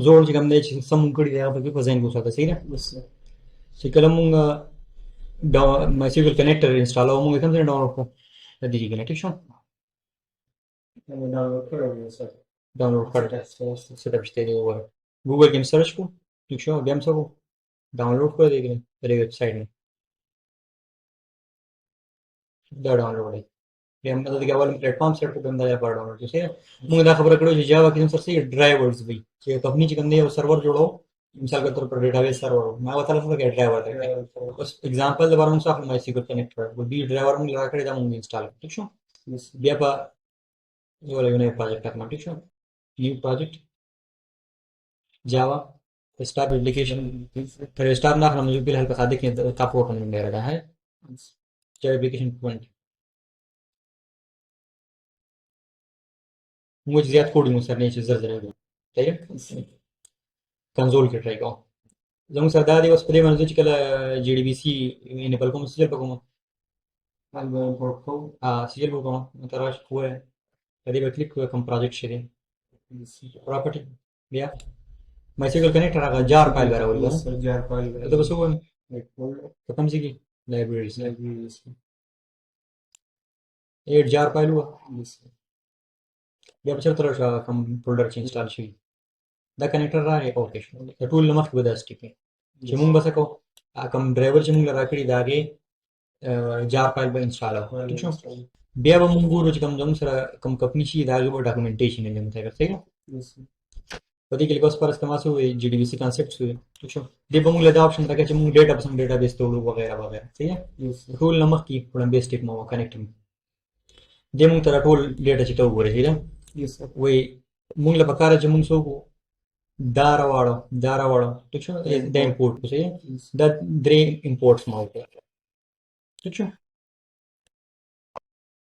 زوړ چې کوم دی چې سم مونږ کړي دی هغه پکې په ذهن کې وساته. صحیح ده؟ چې کله مونږ MySQL کنیکټر انسټالوو مونږ کوم ځای ډاونلوډ کړو د دې کې ټیک شو ډاونلوډ کړ څه ته پښته دی وره ګوګل کې سرچ کو ټیک شو بیا هم څه ډاونلوډ کړو دی د ویب سایټ نه دا ډاونلوډ دی بیا هم د اول پلیټ فارم سیټ کو بیا دا پر ډاونلوډ شي موږ دا خبره کړو چې جاوا کې سر سي ډرایورز وي چې کمپنی چې کوم دی یو سرور جوړو مثال کے طور پر ډیټابیس سرور ما وته لاسه کې ډرایور دی اوس एग्जांपल د بارونو څخه MySQL کنیکټر و دې ډرایور موږ راکړی دا موږ انسټال کړو ٹھیک شو بیا په یو نوی پروجیکټ راکړم ٹھیک شو نیو پروجیکټ جاوا star application फिर स्टार ना हम जो बिल हल्का सादे के ताप को हम ले रहा है जावा एप्लीकेशन पॉइंट मुझे ज्यादा कोडिंग सर नहीं जर जरा ठीक है कंसोल के ट्राई को زموږ سره دا دی اوس په دې باندې چې کله JDBC انیبل کوم سجل کوم سجل کوم تر راځي کوه په دې به کلیک کوم پروجیکټ شری پراپرټي بیا MySQL کنیکټر هغه جار فایل راوړي جار فایل دا به څه وایي کوم ځای کې لایبرریز ایډ جار فایل و بیا په چیرته راځي کوم فولډر چې انسټال شي دا کنیکټر راغی اوکې شو ټول لمخ به داس ټیکي چې مونږ بس کو کوم ډرایور چې مونږ راکړي داګه جار فایل به انسټال وکړو ٹھیک شو بیا به مونږ ګورو چې کوم زموږ سره کوم کمپنی شي داګه به ډاکومېنټیشن یې مونږ ته کوي په دې کې لږ اوس پر استعمال شوی JDBC کانسپټ شوی ٹھیک شو دې به مونږ له دا آپشن راکړي چې مونږ ډیټابیس توړو وغیرہ وغیرہ صحیح ہے ټول لمخ کې وړاندې سټیپ مو کنیکټینګ دې مونږ ته ټول ډیټا چې ته وګورئ صحیح ده وای مونږ له پکاره چې مونږ سو دا راوړو ٹھیک شو دا امپورټ کوي دا درې امپورټس مو وکړه ٹھیک شو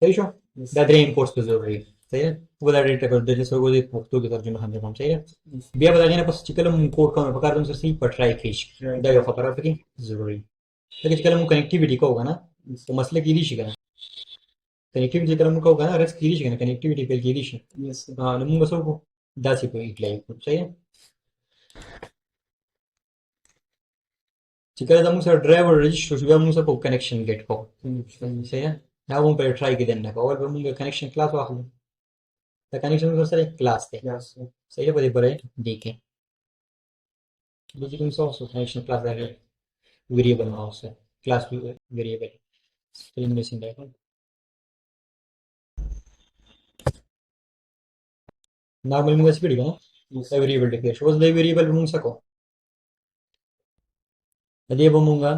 صحیح شو دا درې امپورټس په ضروري صحیح و دا ډیټا په دې څه وګورئ په پښتو کې ترجمه هم کوم صحیح بیا به دا نه پس چې کله مونږ کوډ کوم په کار دم سره صحیح پټرای کیږي دا یو خبره پکې ضروري لکه چې کله مونږ کنیکټیویټي کوو کنه په مسله کې دي شي کنه کنیکټیویټي کله مونږ کوو کنه رس کې دي شي کنه کنیکټیویټي په کې دي شي نو مونږ څه وکړو دا څه په اپلای کوو صحیح چې کله زموږ سره ډرایور رجسټر شو بیا موږ سره په کنیکشن ګیټ کوو صحیح دا موږ په ټرای کې دنه کوو اول موږ کنیکشن کلاس واخلو دا کنیکشن سره کلاس دی صحیح په دې پرې دی کې کوم څه کنیکشن کلاس دی ویریبل نو اوسه کلاس ویریبل سټرینګ میسنګ دی نارمل موږ څه کړی کنه ویریبل ډیکلیئر شو دا ویریبل موږ څه کوو دې به مونږه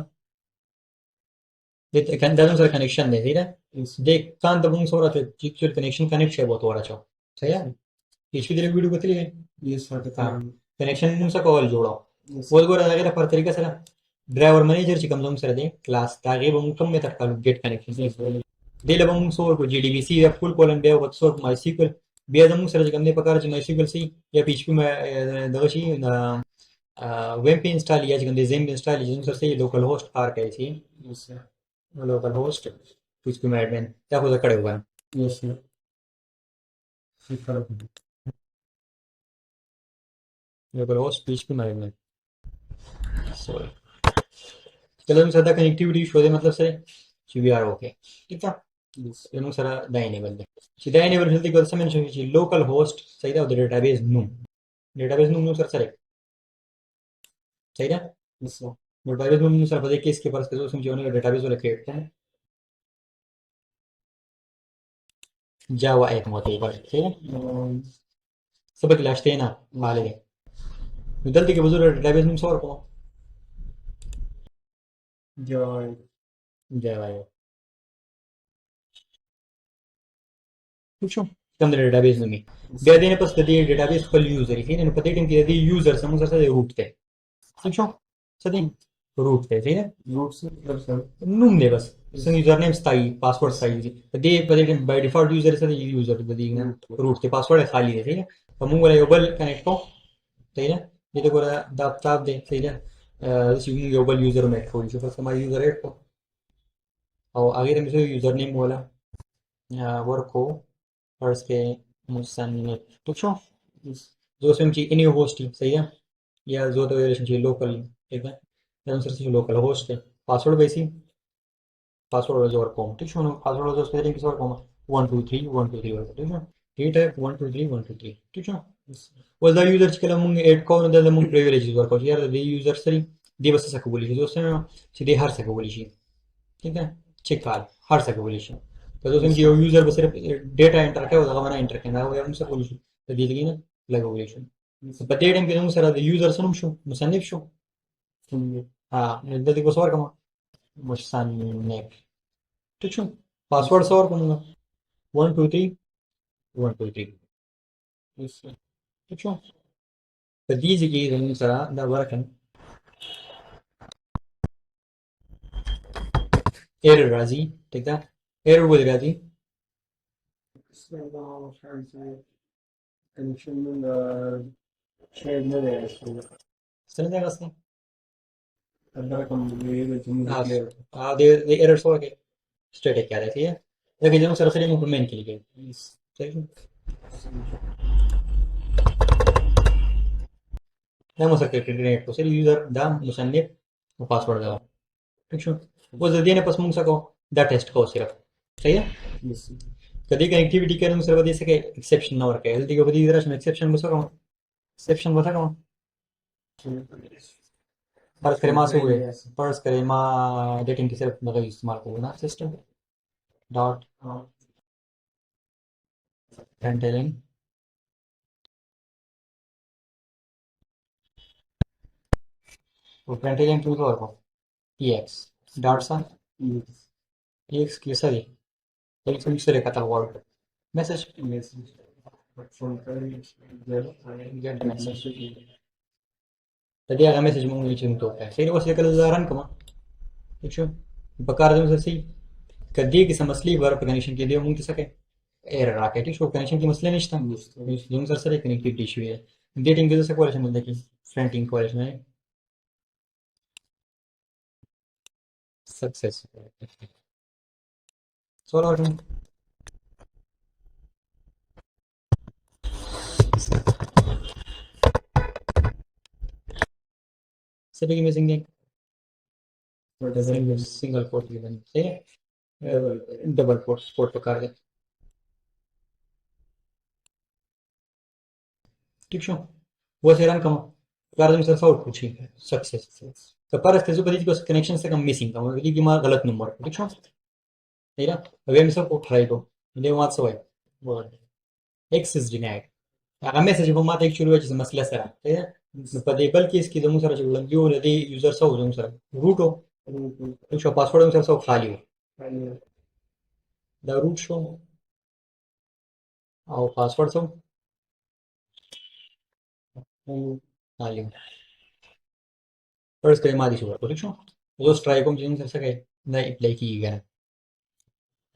د کاندانو سره کنیکشن دی دا د کاند مونږ سره چې کنیکشن کنیکټ شي بوته ورچو صحیح هیڅ دې ویډیو کتلې یې سره کنیکشن موږ سره کول جوړو وګوره دا غیر پر طریقه سره ډرایور منیجر چې کوم زموږ سره دی کلاس دا غي به موږ کوم میثډ کارو ګیټ کنیکشن دی له موږ سره کو JDBC یا فول کولن بیا وڅور MySQL بیا زموږ سره کوم دی په کار چې MySQL سي یا PHP دغه شي ویم پی انسټال یا چې کوم دی زم انسټال چې موږ سره لوکل هوست کار کوي سي لوکل هوست PHP ایڈمن دا خو کړه وای یس لوکل هوست PHP ایڈمن سوري کله موږ سره دا کنیکټیویټي شو دی مطلب سره چې وی ار اوکے ٹھیک ہے موږ سره دا انیبل دی چې دا انیبل شول دی ګل سمن شي چې لوکل هوست صحیح دا د ډیټابیس نوم سره صحیح ده نو ډایرکټ موږ سره په دې کیس کې فرض کړو چې یو ډیټابیس ولا کریټ کړه جاوا 1 موته وایي صحیح سبق لاشته نه مالې نو دلته کې بزرګ ډیټابیس موږ سره کوو جاوا شو کوم ډیټابیس نومي بیا دې نه پس د دې ډیټابیس خپل یوزر یې نو په دې ټیم کې د یوزر سره سره روټ ته څه څه دی روټ ته دی روټ سره نوم دی بس څنګه یوزر نیم ستای پاسورډ ستای دی په دې ټیم بای ډیفالت یوزر سره یوزر د دې روټ ته پاسورډ خالی دی په موږ ولا یو بل کنیکټ کوو دی نه دې ګوره دا تاب دی صحیح ده چې موږ یو بل یوزر میک کوو چې فرض ما یوزر ایډ کو او هغه د مثلا یوزر نیم ولا ورکو فرض کې مصنف تو شو زه اوس وایم چې any host دی صحیح ده یا زه ورته ویلی شم چې local ٹھیک ده دا زموږ سره چې local host دی پاسورډ به یې پاسورډ به زه ورکوم ټیک شو نو پاسورډ به زه اوس په دې کې څه ورکوم 1 2 3 1 2 3 ورکوم ټیک شو ډي ټایپ 1 2 3 1 2 3 ټیک شو اوس دا یوزر چې کله مونږ اډ کوو نو دلته مونږ پریویلیجز ورکوو چې یار د دې یوزر سره دې به څه کولی شي زه اوس وایم چې دې هر څه کولی شي ٹھیک ده چیک کال هر څه کولی شي که زه اوس وایم چې یو یوزر به صرف ډیټا انټر کوي او دغه به نه انټر کوي دا به موږ څه کولی شو د دې لګي نه لګولی شو په دې ټایم کې موږ سره د یوزر سره شو مصنف شو دلته کې اوس ورکوم مصنف ٹھیک شو پاسورډ څه ورکوم 1 2 3 1 2 3 ٹھیک شو په دې ځای کې زموږ سره دا ورکړم ایرر راځي ٹھیک ده ایرر ولې راځي connection shared نه دی څنګه دا غسه دا کوم دی چې موږ د ایرر څه وکړي स्टैटिक क्या रहती है लेकिन जब सरसरी में मेन के लिए ده مسكر كريدينيت کو سری یوزر دا مصنف او پاسورډ دا ٹھیک شو وہ زدی نے پس مونږ سکو دا ټیسټ کو صرف صحیح ہے کدی کنیکټیویټی کرن سره ودی سکے ایکسپشن نو ورکه هلته کو بدی درش ایکسپشن وسکو ایکسپشن وسکو فرض کرے ما سو ہوئے فرض کرے ما ایڈیٹنگ کی صرف مگر استعمال کرو نا سسٹم ڈاٹ پرنٹلن वो println टू और को ex डॉट सा ex की सरी एक से दूसरे का वर्ड मैसेज get message तभी अगर मैसेज मूव नीचे तो है फिर वो से कल रन कमा ठीक है बकार दम से कदी की समस्या वर कनेक्शन के लिए मूव सके एरर आके ठीक है कनेक्शन की मसले नहीं था जूम सर से कनेक्टिविटी इशू है डेटिंग के से क्वेश्चन मिलता है कि फ्रंटिंग क्वेश्चन है सक्सेस सॉल्व आउट सभी की मिसिंग लिंक सिंगल कोट की बनी सही है डबल कोट पकड़ दे ठीक है वो से रन कमा कर दे सर आउट पूछी सक्सेस तो पर इसके जो बड़ी को कनेक्शन से कम मिसिंग का मतलब कि मां गलत नंबर ठीक है सही ना अब हम सब उठाई को ये बात सो है एक्सेस डिनाइड هغه میسج په ماته کې شروع چې مسله سره په دې بل کې اسکی زموږ سره چې ولګي ولدي یوزر سره زموږ سره روټ او شو پاسورډ هم سره خالی و دا روټ شو او پاسورډ سره خالی فرض کړئ ما دې شو ورکړو شو زه ټرای کوم چې موږ سره دا اپلای کیږي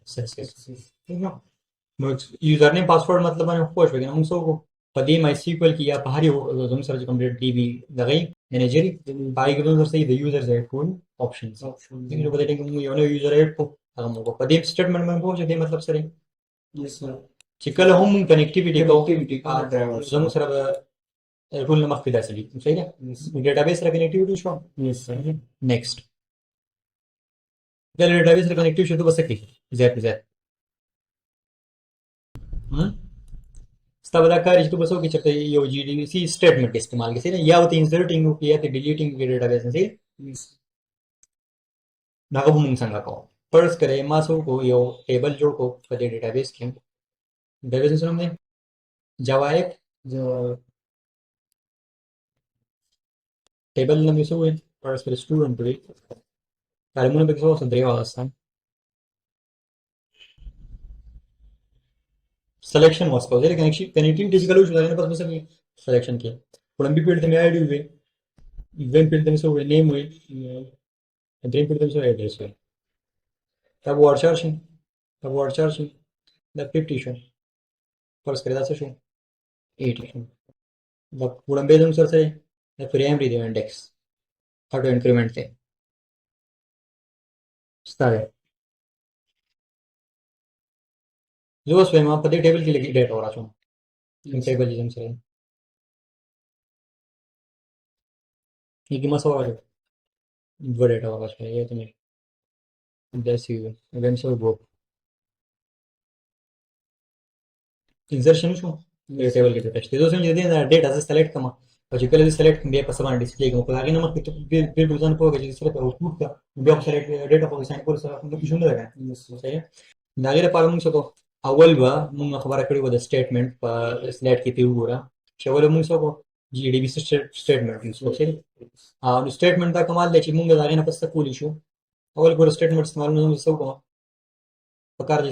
سکسس نو یوزر نیم پاسورډ مطلب باندې خوښ وګورئ موږ څو په دې مای سیکوال کې یا په هر یو زموږ سره چې کوم ډي بي دغه منیجري پای کې زموږ سره د یوزر زې ټول آپشنز دغه په دې کې موږ یو نو یوزر اډ کو هغه موږ په دې سټیټمنټ باندې پوښتنه دې مطلب سره چې کله هم کنیکټیویټي کوو زموږ سره ټول مخ پیدا شي صحیح ده ډیټابیس سره کنیکټیویټي شو نیکسټ دا ډیټابیس سره کنیکټیو شو ته بس کې زیات زیات ستاسو دا کار چې تاسو کې چرته یو جی ډی بی سی سټیټمنټ استعمال کړئ یا وته انسرټینګ او یا ته ډیلیټینګ کې ډیټابیس نه سي دا کوم څنګه کوو فرض کړئ ما سو کو یو ټیبل جوړ کو په دې ډیټابیس کې ډیټابیس نوم دی جاوا ایپ ټیبل نوم یې څه وي فرض کړئ سټوډنټ دی کارمونه به څه درې واغستان सिलेक्शन वास को जरे कनेक्टिविटी फिजिकल हो जाने पास में सिलेक्शन के पुलंबी फील्ड में आईडी हुए इवेंट फील्ड में सो नेम हुए ड्रीम फील्ड में सो एड्रेस हुए तब word charging the 50 show first करेगा से शो 8 शो द पुलंबी में सर से the primary the index how to increment the start जो स्वयं आप पते टेबल की लगी डेट हो रहा छो टेबल जिसम से Y que más ahora, duele la vaca, ya también. Decido, eventually go. Insertion شو ټیبل کې پېښ دي دوی څنګه دي دا ډیټا زه سلیکټ کوم او چې کله زه سلیکټ کوم بیا په سبا ډیسپلی کوم په هغه نه مخکې ته بالکل ځان پوهه چې سره په اوټپوټ دا بیا په سلیکټ ډیټا په ساين کول سره کوم شو نه راغلی صحیح دا غیر لپاره موږ څه کوو اول به موږ خبره کړې و د سټیټمنټ په سلایډ کې پیو ګوره چې اول موږ څه کوو جی ډی بی سټیټمنټ یوز کوو او سټیټمنټ دا کمال دی چې موږ دا غیر نه پسته کولی شو اول ګوره سټیټمنټ استعمال نه څه کوو په کار دي